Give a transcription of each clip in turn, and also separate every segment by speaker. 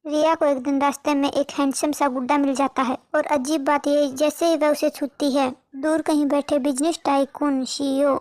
Speaker 1: रिया को एक दिन रास्ते में एक हैंडसम सा गुड्डा मिल जाता है और अजीब बात यह जैसे ही वह उसे छूती है, दूर कहीं बैठे बिजनेस टाइकून सीईओ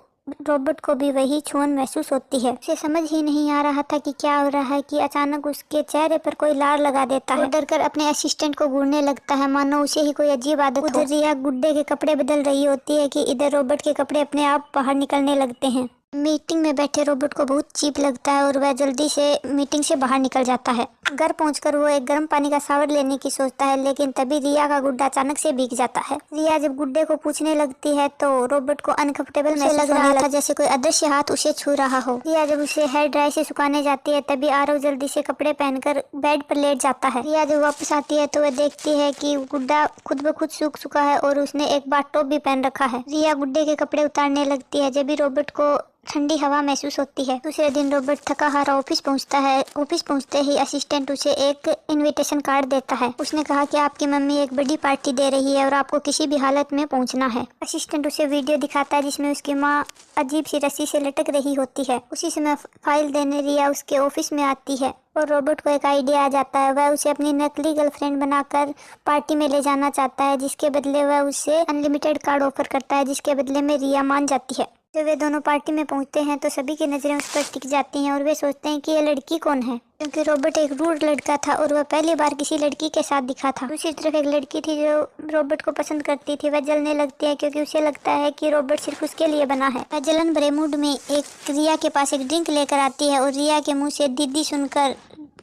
Speaker 1: रॉबर्ट को भी वही छुअन महसूस होती है। उसे समझ ही नहीं आ रहा था कि क्या हो रहा है कि अचानक उसके चेहरे पर कोई लार लगा देता है। वो डरकर अपने असिस्टेंट को घूरने लगता है, मानो उसे ही कोई अजीब आदत हो। उधर रिया गुड्डे के कपड़े बदल रही होती है कि इधर रॉबर्ट के कपड़े अपने आप बाहर निकलने लगते हैं। मीटिंग में बैठे रॉबर्ट को बहुत चीप लगता है और वह जल्दी से मीटिंग से बाहर निकल जाता है। घर पहुंचकर वो एक गर्म पानी का शावर लेने की सोचता है, लेकिन तभी रिया का गुड्डा अचानक से भीग जाता है। रिया जब गुड्डे को पूछने लगती है तो रॉबर्ट को अनकंफर्टेबल महसूस लग रहा था, जैसे कोई अदृश्य हाथ उसे छू रहा हो। रिया जब उसे हेयर ड्राई से सुखाने जाती है तभी आरव जल्दी से कपड़े पहनकर बेड पर लेट जाता है। रिया जब वापस आती है तो वह देखती है कि गुड्डा खुद ब खुद सूख चुका है और उसने एक बार टॉप भी पहन रखा है। रिया गुड्डे के कपड़े उतारने लगती है, जब भी रॉबर्ट को ठंडी हवा महसूस होती है। दूसरे दिन रॉबर्ट थका हारा ऑफिस पहुंचता है। ऑफिस पहुंचते ही असिस्टेंट उसे एक इनविटेशन कार्ड देता है। उसने कहा कि आपकी मम्मी एक बड़ी पार्टी दे रही है और आपको किसी भी हालत में पहुंचना है। असिस्टेंट उसे वीडियो दिखाता है जिसमें उसकी माँ अजीब सी रस्सी से लटक रही होती है। उसी समय फाइल देने रिया उसके ऑफिस में आती है और रॉबर्ट को एक आइडिया आ जाता है। वह उसे अपनी नकली गर्लफ्रेंड बनाकर पार्टी में ले जाना चाहता है, जिसके बदले वह उसे अनलिमिटेड कार्ड ऑफर करता है, जिसके बदले में रिया मान जाती है। जब वे दोनों पार्टी में पहुंचते हैं तो सभी की नजरें उस पर टिक जाती हैं और वे सोचते हैं कि यह लड़की कौन है, क्योंकि रॉबर्ट एक रूड लड़का था और वह पहली बार किसी लड़की के साथ दिखा था। दूसरी तरफ एक लड़की थी जो रॉबर्ट को पसंद करती थी। वह जलने लगती है क्योंकि उसे लगता है कि रॉबर्ट सिर्फ उसके लिए बना है। वह जलन भरे मूड में एक रिया के पास एक ड्रिंक लेकर आती है और रिया के मुंह से दीदी सुनकर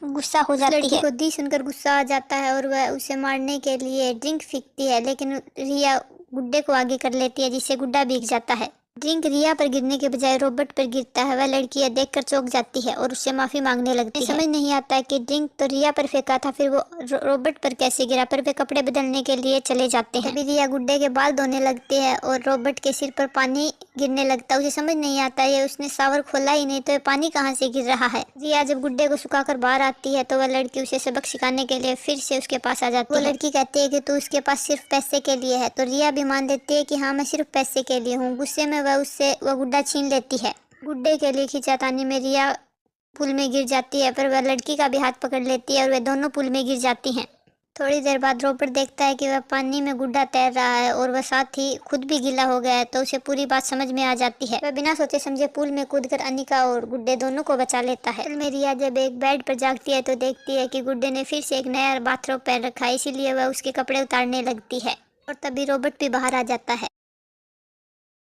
Speaker 1: गुस्सा हो जाती है। लड़की को दी सुनकर गुस्सा आ जाता है और वह उसे मारने के लिए ड्रिंक फेंकती है, लेकिन रिया गुड्डे को आगे कर लेती है, जिससे गुड्डा भीग जाता है। ड्रिंक रिया पर गिरने के बजाय रॉबर्ट पर गिरता है। वह लड़की यह देखकर चौंक जाती है और उससे माफी मांगने लगती है। समझ नहीं आता है कि ड्रिंक तो रिया पर फेंका था, फिर वो रॉबर्ट पर कैसे गिरा। पर वे कपड़े बदलने के लिए चले जाते हैं। तभी रिया गुड्डे के बाल धोने लगती है और रॉबर्ट के सिर पर पानी गिरने लगता है। उसे समझ नहीं आता है उसने शावर खोला ही नहीं तो ये पानी कहाँ से गिर रहा है। रिया जब गुड्डे को सुखाकर बाहर आती है तो वह लड़की उसे सबक सिखाने के लिए फिर से उसके पास आ जाती है। वो लड़की कहती है कि तू उसके पास सिर्फ पैसे के लिए है, तो रिया भी मान देती है कि हाँ मैं सिर्फ पैसे के लिए हूँ। गुस्से में वह गुड्डा छीन लेती है। गुड्डे के लिए खींचातानी में रिया पुल में गिर जाती है, पर वह लड़की का भी हाथ पकड़ लेती है और वे दोनों पुल में गिर जाती हैं। थोड़ी देर बाद रॉबर्ट देखता है कि वह पानी में गुड्डा तैर रहा है और वह साथ ही खुद भी गीला हो गया है, तो उसे पूरी बात समझ में आ जाती है। वह बिना सोचे समझे पुल में कूदकर अनिका और गुड्डे दोनों को बचा लेता है। में रिया जब एक बेड पर जागती है तो देखती है कि गुड्डे ने फिर से एक नया बाथरोब पहन रखा है, इसीलिए वह उसके कपड़े उतारने लगती है और तभी रॉबर्ट भी बाहर आ जाता है।